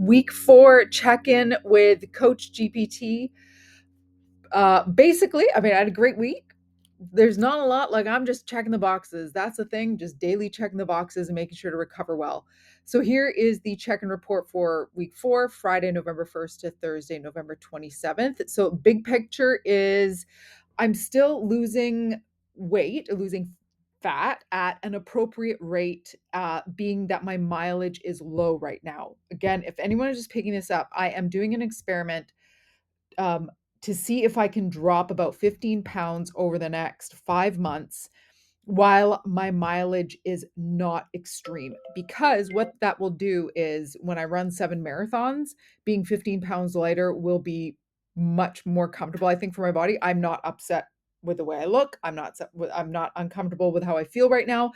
Week 4 check-in with Coach GPT. Basically, I had a great week. There's not a lot, like I'm just checking the boxes. That's the thing, just daily checking the boxes and making sure to recover well. So here is the check-in report for week 4, Friday, November 1st to Thursday, November 27th. So big picture is I'm still losing weight, losing fat at an appropriate rate, being that my mileage is low right now. Again, if anyone is just picking this up, I am doing an experiment um, to see if I can drop about 15 pounds over the next 5 months while my mileage is not extreme. Because what that will do is when I run 7 marathons, being 15 pounds lighter will be much more comfortable, I think, for my body. I'm not upset with the way I look. I'm not uncomfortable with how I feel right now.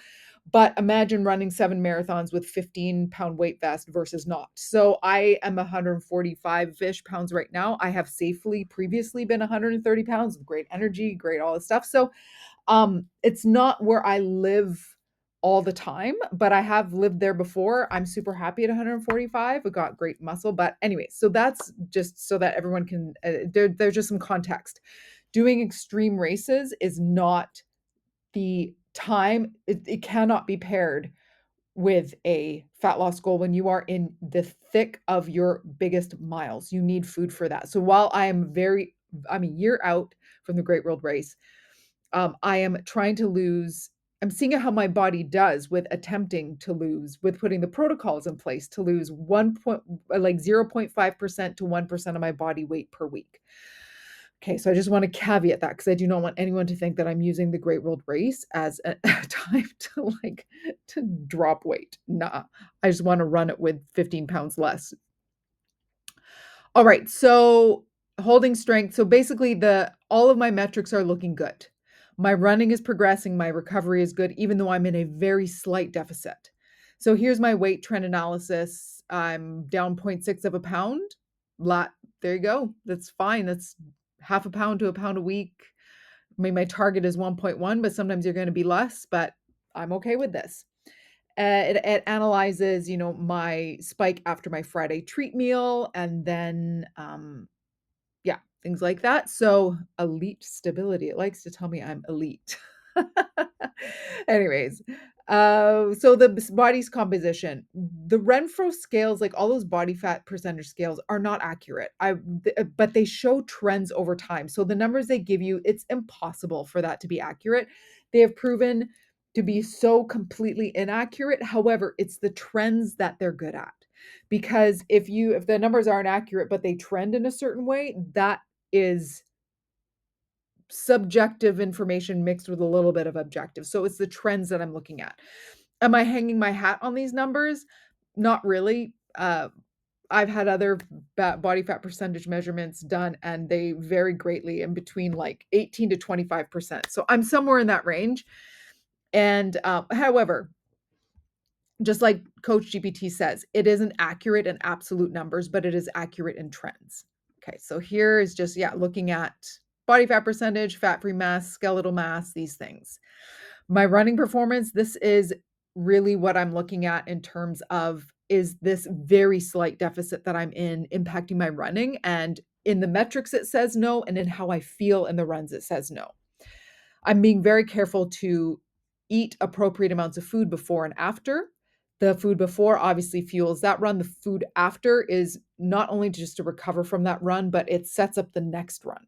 But imagine running 7 marathons with 15-pound weight vest versus not. So I am 145-ish pounds right now. I have safely previously been 130 pounds with great energy, great all this stuff. So it's not where I live all the time, but I have lived there before. I'm super happy at 145. I got great muscle, but anyway, so that's just so that everyone can, there's just some context. Doing extreme races is not the time, it cannot be paired with a fat loss goal when you are in the thick of your biggest miles. You need food for that. So while I'm a year out from the Great World Race, I am trying to lose. I'm seeing how my body does with attempting to lose, with putting the protocols in place to lose 0.5% to 1% of my body weight per week. Okay, so I just want to caveat that because I do not want anyone to think that I'm using the Great World Race as a time to drop weight. Nah, I just want to run it with 15 pounds less. All right, so holding strength. So basically all of my metrics are looking good. My running is progressing, my recovery is good, even though I'm in a very slight deficit. So here's my weight trend analysis. I'm down 0.6 of a pound. There you go. That's fine. That's half a pound to a pound a week. My target is 1.1, but sometimes you're going to be less, but I'm okay with this. It analyzes, my spike after my Friday treat meal, and then, things like that. So elite stability. It likes to tell me I'm elite. Anyways, so the body's composition, the Renfro scales, like all those body fat percentage scales, are not accurate. But they show trends over time. So the numbers they give you, it's impossible for that to be accurate. They have proven to be so completely inaccurate. However, it's the trends that they're good at. Because if the numbers aren't accurate, but they trend in a certain way, that is subjective information mixed with a little bit of objective. So it's the trends that I'm looking at. Am I hanging my hat on these numbers? Not really. I've had other body fat percentage measurements done, and they vary greatly in between like 18 to 25%. So I'm somewhere in that range. And however, just like Coach GPT says, it isn't accurate in absolute numbers, but it is accurate in trends. Okay, so here is just, looking at body fat percentage, fat-free mass, skeletal mass, these things. My running performance, this is really what I'm looking at in terms of, is this very slight deficit that I'm in impacting my running? And in the metrics, it says no, and in how I feel in the runs, it says no. I'm being very careful to eat appropriate amounts of food before and after. The food before obviously fuels that run. The food after is not only just to recover from that run, but it sets up the next run.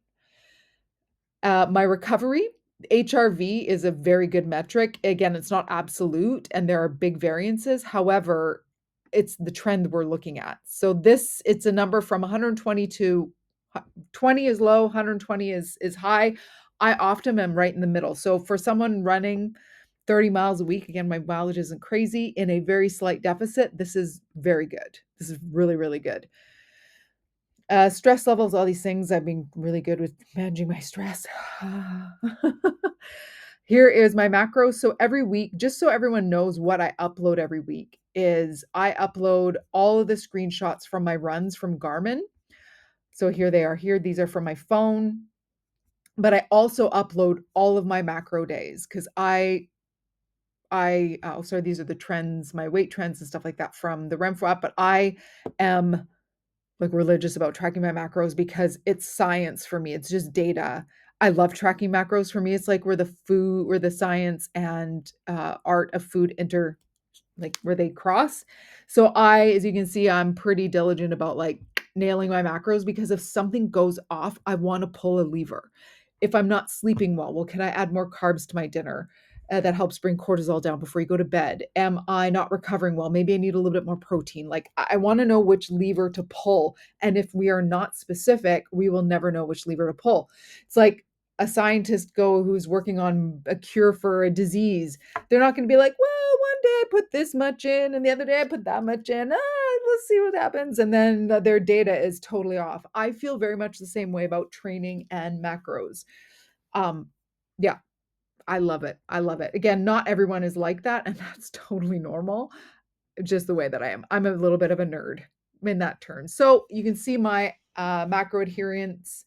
My recovery, HRV is a very good metric. Again, it's not absolute and there are big variances. However, it's the trend we're looking at. So it's a number from 120 to 20 is low, 120 is high. I often am right in the middle. So for someone running 30 miles a week, again, my mileage isn't crazy, in a very slight deficit, this is very good. This is really, really good. Stress levels, all these things, I've been really good with managing my stress. Here is my macros. So every week, just so everyone knows what I upload every week, is I upload all of the screenshots from my runs from Garmin. So here they are here. These are from my phone. But I also upload all of my macro days because these are the trends, my weight trends and stuff like that from the Renfro app, but I am like religious about tracking my macros because it's science for me. It's just data. I love tracking macros. For me, it's like where the science and art of food enter, like where they cross. So as you can see, I'm pretty diligent about like nailing my macros because if something goes off, I want to pull a lever. If I'm not sleeping well, can I add more carbs to my dinner? That helps bring cortisol down before you go to bed. Am I not recovering well? Maybe I need a little bit more protein. Like I want to know which lever to pull. And if we are not specific, we will never know which lever to pull. It's like a scientist who's working on a cure for a disease. They're not going to be like, well, one day I put this much in and the other day I put that much in. Let's see what happens. And then their data is totally off. I feel very much the same way about training and macros. Um, yeah, I love it. I love it. Again, not everyone is like that, and that's totally normal. Just the way that I am. I'm a little bit of a nerd in that turn. So you can see my macro adherence.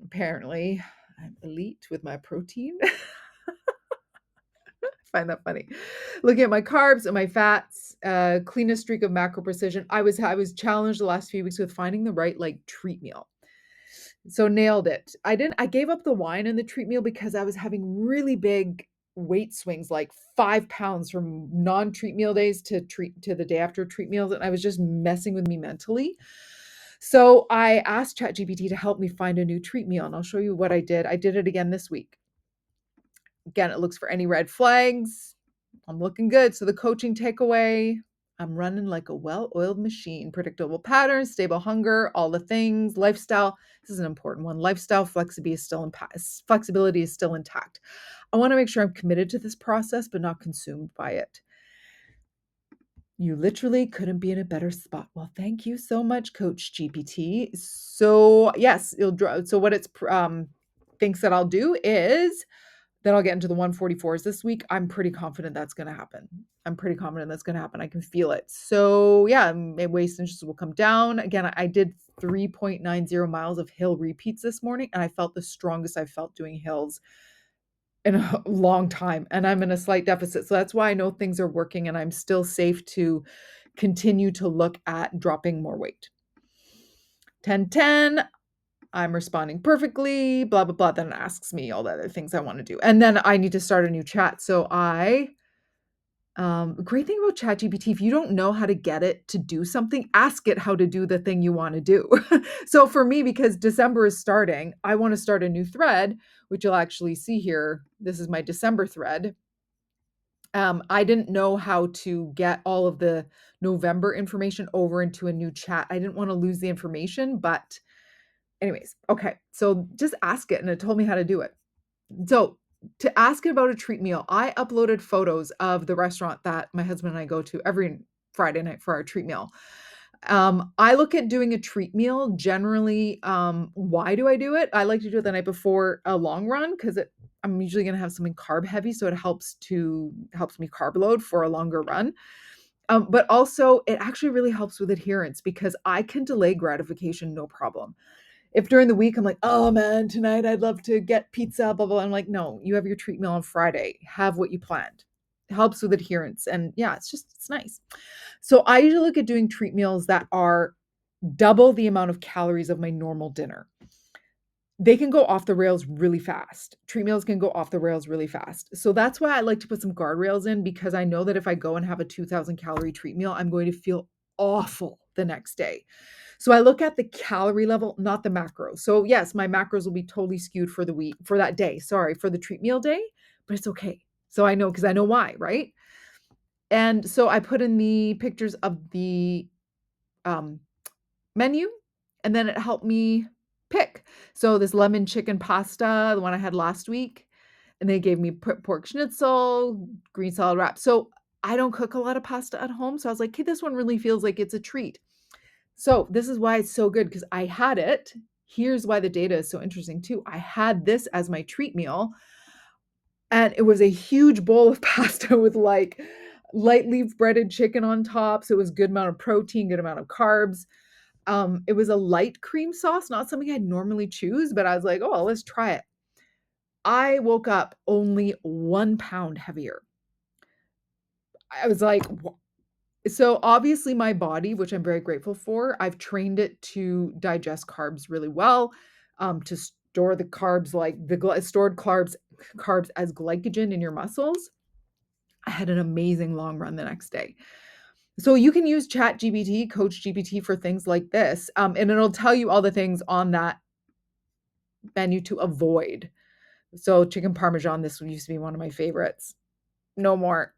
Apparently, I'm elite with my protein. Find that funny. Looking at my carbs and my fats, cleanest streak of macro precision. I was challenged the last few weeks with finding the right like treat meal. So nailed it. I gave up the wine and the treat meal because I was having really big weight swings, like 5 pounds from non-treat meal days to the day after treat meals. And I was just messing with me mentally. So I asked ChatGPT to help me find a new treat meal. And I'll show you what I did. I did it again this week. Again, it looks for any red flags. I'm looking good. So the coaching takeaway, I'm running like a well-oiled machine. Predictable patterns, stable hunger, all the things, lifestyle. This is an important one. Lifestyle flexibility is still intact. I want to make sure I'm committed to this process, but not consumed by it. You literally couldn't be in a better spot. Well, thank you so much, Coach GPT. So yes, so what it's thinks that I'll do is that I'll get into the 144s this week. I'm pretty confident that's going to happen. I can feel it. So yeah, my waist inches will come down. Again, I did 3.90 miles of hill repeats this morning, and I felt the strongest I've felt doing hills in a long time. And I'm in a slight deficit. So that's why I know things are working and I'm still safe to continue to look at dropping more weight. 10-10. I'm responding perfectly, blah, blah, blah. Then it asks me all the other things I want to do. And then I need to start a new chat. So great thing about ChatGPT, if you don't know how to get it to do something, ask it how to do the thing you want to do. So for me, because December is starting, I want to start a new thread, which you'll actually see here. This is my December thread. I didn't know how to get all of the November information over into a new chat. I didn't want to lose the information, but anyways, okay. So just ask it, and it told me how to do it. So to ask it about a treat meal, I uploaded photos of the restaurant that my husband and I go to every Friday night for our treat meal. I look at doing a treat meal generally. Why do I do it? I like to do it the night before a long run because I'm usually going to have something carb heavy, so it helps me carb load for a longer run. But also, it actually really helps with adherence because I can delay gratification no problem. If during the week I'm like, oh man, tonight I'd love to get pizza, blah, blah, I'm like, no, you have your treat meal on Friday. Have what you planned. It helps with adherence. And yeah, it's nice. So I usually look at doing treat meals that are double the amount of calories of my normal dinner. They can go off the rails really fast. Treat meals can go off the rails really fast. So that's why I like to put some guardrails in because I know that if I go and have a 2,000 calorie treat meal, I'm going to feel awful the next day. So I look at the calorie level, not the macros. So yes, my macros will be totally skewed for the week, for that day. Sorry, for the treat meal day, but it's okay. So I know because I know why, right? And so I put in the pictures of the um, menu, and then it helped me pick. So this lemon chicken pasta, the one I had last week, and they gave me pork schnitzel, green salad wrap. So I don't cook a lot of pasta at home. So I was like, hey, this one really feels like it's a treat. So this is why it's so good because I had it. Here's why the data is so interesting too. I had this as my treat meal, and it was a huge bowl of pasta with like lightly breaded chicken on top. So it was good amount of protein, good amount of carbs. It was a light cream sauce, not something I'd normally choose, but I was like, oh, well, let's try it. I woke up only 1 pound heavier. I was like, So obviously my body, which I'm very grateful for, I've trained it to digest carbs really well, to store the carbs like the stored carbs as glycogen in your muscles. I had an amazing long run the next day. So you can use ChatGPT, Coach GPT for things like this, and it'll tell you all the things on that menu to avoid. So chicken parmesan, this used to be one of my favorites. No more.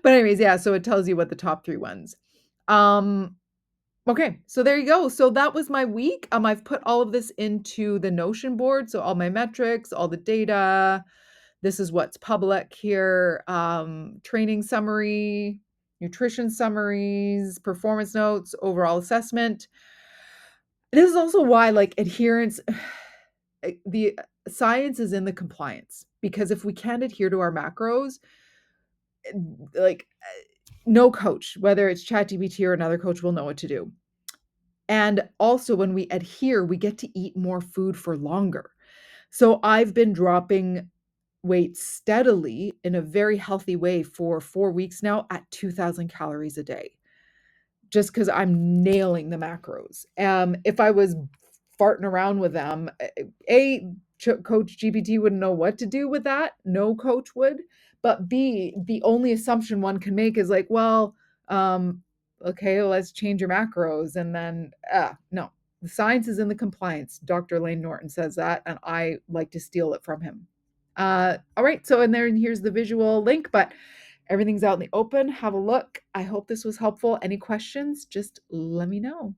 But anyways, yeah, so it tells you what the top 3 ones. Um, okay, so there you go. So that was my week. I've put all of this into the Notion board, so all my metrics, all the data. This is what's public here. Training summary, nutrition summaries, performance notes, overall assessment. This is also why like adherence the science is in the compliance because if we can't adhere to our macros, like no coach, whether it's ChatGPT or another coach, will know what to do. And also, when we adhere, we get to eat more food for longer. So I've been dropping weight steadily in a very healthy way for 4 weeks now at 2,000 calories a day just because I'm nailing the macros. If I was farting around with them, Coach GPT wouldn't know what to do with that. No coach would. But B, the only assumption one can make is like, well, um, okay, let's change your macros. And then, no, the science is in the compliance. Dr. Lane Norton says that, and I like to steal it from him. All right, so and here's the visual link, but everything's out in the open. Have a look. I hope this was helpful. Any questions, just let me know.